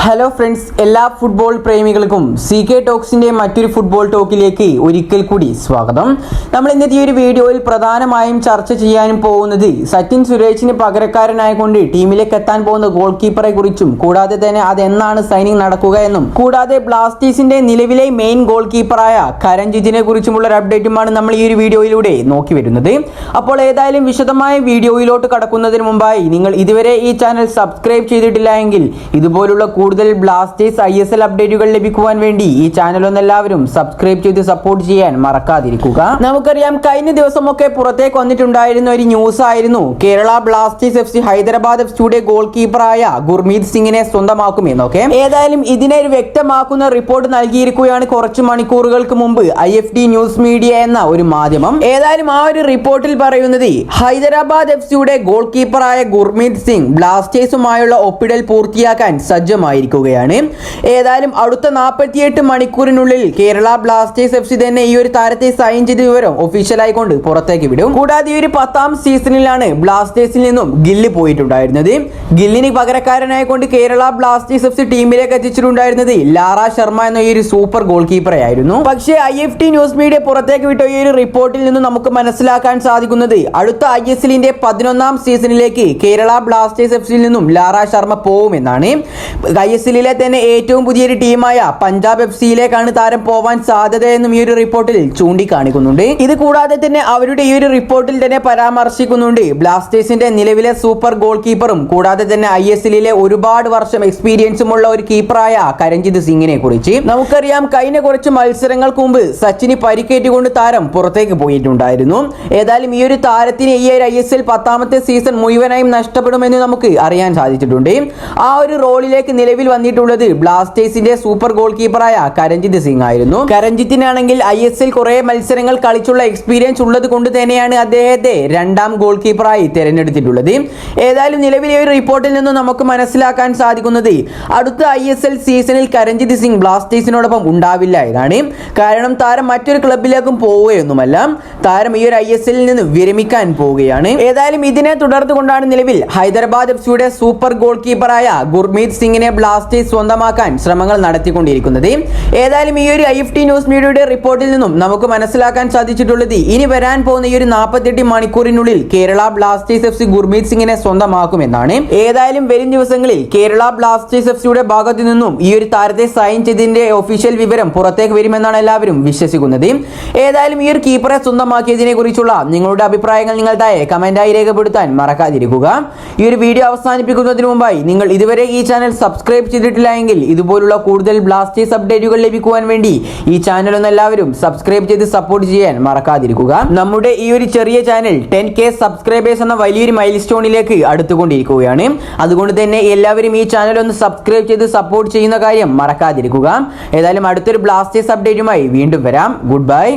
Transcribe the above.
Hello friends, എല്ലാ football പ്രേമികൾക്കും CK ടോക്സിന്റെ മറ്റൊരു football ടോക്കിലേക്ക് ഒരിക്കൽ കൂടി സ്വാഗതം. നമ്മൾ ഇന്നത്തെ ഈ ഒരു വീഡിയോയിൽ പ്രധാനമായും ചർച്ച ചെയ്യാനും പോകുന്നത് സച്ചിൻ സുരേഷിന് പകരക്കാരനായിക്കൊണ്ട് ടീമിലേക്ക് എത്താൻ പോകുന്ന ഗോൾ കീപ്പറെ കുറിച്ചും, കൂടാതെ തന്നെ അതെന്നാണ് സൈനിങ് നടക്കുക എന്നും, കൂടാതെ ബ്ലാസ്റ്റേഴ്സിന്റെ നിലവിലെ മെയിൻ ഗോൾ കീപ്പറായ കരൺജിത്തിനെ കുറിച്ചുമുള്ള ഒരു അപ്ഡേറ്റുമാണ് നമ്മൾ ഈ ഒരു വീഡിയോയിലൂടെ നോക്കി വരുന്നത്. അപ്പോൾ ഏതായാലും വിശദമായ വീഡിയോയിലോട്ട് കടക്കുന്നതിന് മുമ്പായി നിങ്ങൾ ഇതുവരെ ഈ ചാനൽ സബ്സ്ക്രൈബ് ചെയ്തിട്ടില്ല എങ്കിൽ ഇതുപോലുള്ള കൂടുതൽ ബ്ലാസ്റ്റേഴ്സ് ISL അപ്ഡേറ്റുകൾ ലഭിക്കുവാൻ വേണ്ടി ഈ ചാനൽ ഒന്ന് എല്ലാവരും സബ്സ്ക്രൈബ് ചെയ്ത് സപ്പോർട്ട് ചെയ്യാൻ മറക്കാതിരിക്കുക. നമുക്കറിയാം, കഴിഞ്ഞ ദിവസമൊക്കെ പുറത്തേക്ക് വന്നിട്ടുണ്ടായിരുന്ന ഒരു ന്യൂസ് ആയിരുന്നു കേരള ബ്ലാസ്റ്റേഴ്സ് FC ഹൈദരാബാദ് FCയുടെ ഗോൾ കീപ്പറായ ഗുർമീത് സിംഗിനെ സ്വന്തമാക്കുമെന്നൊക്കെ. ഏതായാലും ഇതിനെ ഒരു വ്യക്തമാക്കുന്ന റിപ്പോർട്ട് നൽകിയിരിക്കുകയാണ് കുറച്ച് മണിക്കൂറുകൾക്ക് മുമ്പ് IFD ന്യൂസ് മീഡിയ എന്ന ഒരു മാധ്യമം. ഏതായാലും ആ ഒരു റിപ്പോർട്ടിൽ പറയുന്നത് ഹൈദരാബാദ് FCയുടെ ഗോൾ കീപ്പറായ ഗുർമീത് സിംഗ് ബ്ലാസ്റ്റേഴ്സുമായുള്ള ഒപ്പിടൽ പൂർത്തിയാക്കാൻ സജ്ജമായിരിക്കുകയാണ്. ഏതായാലും അടുത്ത 48 മണിക്കൂറിനുള്ളിൽ കേരള ബ്ലാസ്റ്റേഴ്സ് FC തന്നെ ഈ ഒരു താരത്തെ സൈൻ ചെയ്ത വിവരം ഒഫീഷ്യലായി കൊണ്ട് പുറത്തേക്ക് വിടും. കൂടാതെ ഈ ഒരു 10ാം സീസണിലാണ് ബ്ലാസ്റ്റേഴ്സിൽ നിന്നും ഗില്ല് പോയിട്ടുണ്ടായിരുന്നത്. ഗില്ലിന് പകരക്കാരനായിക്കൊണ്ട് കേരള ബ്ലാസ്റ്റേഴ്സ് FC ടീമിലേക്ക് എത്തിച്ചിട്ടുണ്ടായിരുന്നത് ലാറ ശർമ്മ എന്ന ഈ ഒരു സൂപ്പർ ഗോൾ കീപ്പറെ ആയിരുന്നു. പക്ഷേ IFD ന്യൂസ് മീഡിയ പുറത്തേക്ക് വിട്ട ഈ ഒരു റിപ്പോർട്ടിൽ നിന്ന് നമുക്ക് മനസ്സിലാക്കാൻ സാധിക്കുന്നത് അടുത്ത ISLന്റെ 11ാം സീസണിലേക്ക് കേരള ബ്ലാസ്റ്റേഴ്സ് FCയിൽ നിന്നും ലാറ ശർമ്മ പോവുമെന്നാണ്. ISLലെ തന്നെ ഏറ്റവും പുതിയൊരു ടീമായ പഞ്ചാബ് FCയിലേക്കാണ് താരം പോവാൻ സാധ്യതയെന്നും ഈ ഒരു റിപ്പോർട്ടിൽ ചൂണ്ടിക്കാണിക്കുന്നുണ്ട്. ഇത് കൂടാതെ തന്നെ അവരുടെ ഈ ഒരു റിപ്പോർട്ടിൽ തന്നെ പരാമർശിക്കുന്നുണ്ട് ബ്ലാസ്റ്റേഴ്സിന്റെ നിലവിലെ സൂപ്പർ ഗോൾ കീപ്പറും, കൂടാതെ തന്നെ ISLലെ ഒരുപാട് വർഷം എക്സ്പീരിയൻസും ഉള്ള ഒരു കീപ്പറായ കരൺജിത്ത് സിംഗിനെ കുറിച്ച്. നമുക്കറിയാം, കഴിഞ്ഞ കുറച്ച് മത്സരങ്ങൾക്ക് മുമ്പ് സച്ചിന് പരിക്കേറ്റുകൊണ്ട് താരം പുറത്തേക്ക് പോയിട്ടുണ്ടായിരുന്നു. ഏതായാലും ഈ ഒരു താരത്തിന് ഈ ഒരു ISL 10ാമത്തെ സീസൺ മുഴുവനായും നഷ്ടപ്പെടുമെന്ന് നമുക്ക് അറിയാൻ സാധിച്ചിട്ടുണ്ട്. ആ ഒരു റോളിലേക്ക് നിലവിൽ വന്നിട്ടുള്ളത് ബ്ലാസ്റ്റേഴ്സിന്റെ സൂപ്പർ ഗോൾ കീപ്പറായ കരൺജിത്ത് സിംഗ് ആയിരുന്നു. കരൺജിത്തിനാണെങ്കിൽ ISL കുറെ മത്സരങ്ങൾ കളിച്ചുള്ള എക്സ്പീരിയൻസ് ഉള്ളത് കൊണ്ട് തന്നെയാണ് അദ്ദേഹത്തെ 2ാം ഗോൾ കീപ്പറായി തിരഞ്ഞെടുത്തിട്ടുള്ളത്. ഏതായാലും നിലവിലെ ഒരു റിപ്പോർട്ടിൽ നിന്നും നമുക്ക് മനസ്സിലാക്കാൻ സാധിക്കുന്നത് അടുത്ത ISL സീസണിൽ കരൺജിത്ത് സിംഗ് ബ്ലാസ്റ്റേഴ്സിനോടൊപ്പം ഉണ്ടാവില്ല എന്നാണ്. കാരണം താരം മറ്റൊരു ക്ലബിലേക്കും പോവുകയൊന്നുമല്ല, താരം ഈ ഒരു ISLൽ നിന്ന് വിരമിക്കാൻ പോവുകയാണ്. ഏതായാലും ഇതിനെ തുടർന്നുകൊണ്ടാണ് നിലവിൽ ഹൈദരാബാദ് FCയുടെ സൂപ്പർ ഗോൾ കീപ്പറായ ഗുർമീത് സിംഗിനെ ബ്ലാസ്റ്റേഴ്സ് സ്വന്തമാക്കാൻ ശ്രമങ്ങൾ നടത്തിക്കൊണ്ടിരിക്കുന്നത്. ഏതായാലും ഈ ഒരു IFD ന്യൂസ് മീഡിയയുടെ റിപ്പോർട്ടിൽ നിന്നും നമുക്ക് മനസ്സിലാക്കാൻ സാധിച്ചിട്ടുള്ളത് ഇനി വരാൻ പോകുന്ന ഈ ഒരു 48 മണിക്കൂറിനുള്ളിൽ കേരള ബ്ലാസ്റ്റേഴ്സ് FC ഗുർമീത് സിംഗിനെ സ്വന്തമാക്കുമെന്നാണ്. ഏതായാലും വരും ദിവസങ്ങളിൽ കേരള ബ്ലാസ്റ്റേഴ്സ് FCയുടെ ഭാഗത്തു നിന്നും ഈ ഒരു താരത്തെ സൈൻ ചെയ്തതിന്റെ ഒഫീഷ്യൽ വിവരം പുറത്തേക്ക് വരുമെന്നാണ് എല്ലാവരും വിശ്വസിക്കുന്നത്. ഏതായാലും ഈ ഒരു കീപ്പറെ സ്വന്തമാക്കിയതിനെ കുറിച്ചുള്ള നിങ്ങളുടെ അഭിപ്രായങ്ങൾ നിങ്ങൾ താഴെ കമന്റായി രേഖപ്പെടുത്താൻ മറക്കാതിരിക്കുക. ഈ ഒരു വീഡിയോ അവസാനിപ്പിക്കുന്നതിന് മുമ്പായി നിങ്ങൾ ഇതുവരെ ഈ ചാനൽ സബ്സ്ക്രൈബ് ചെയ്തിട്ടില്ല എങ്കിൽ ഇതുപോലുള്ള കൂടുതൽ ബ്ലാസ്റ്റേഴ്സ് അപ്ഡേറ്റുകൾ ലഭിക്കുവാൻ വേണ്ടി ഈ ചാനൽ ഒന്ന് എല്ലാവരും സബ്സ്ക്രൈബ് ചെയ്ത് സപ്പോർട്ട് ചെയ്യാൻ മറക്കാതിരിക്കുക. നമ്മുടെ ഈ ഒരു ചെറിയ ചാനൽ 10K സബ്സ്ക്രൈബേഴ്സ് എന്ന വലിയൊരു മൈൽ സ്റ്റോണിലേക്ക് അടുത്തുകൊണ്ടിരിക്കുകയാണ്. അതുകൊണ്ട് തന്നെ എല്ലാവരും ഈ ചാനൽ ഒന്ന് സബ്സ്ക്രൈബ് ചെയ്ത് സപ്പോർട്ട് ചെയ്യുന്ന കാര്യം മറക്കാതിരിക്കുക. ഏതായാലും അടുത്തൊരു ബ്ലാസ്റ്റേഴ്സ് അപ്ഡേറ്റുമായി വീണ്ടും വരാം. Good bye.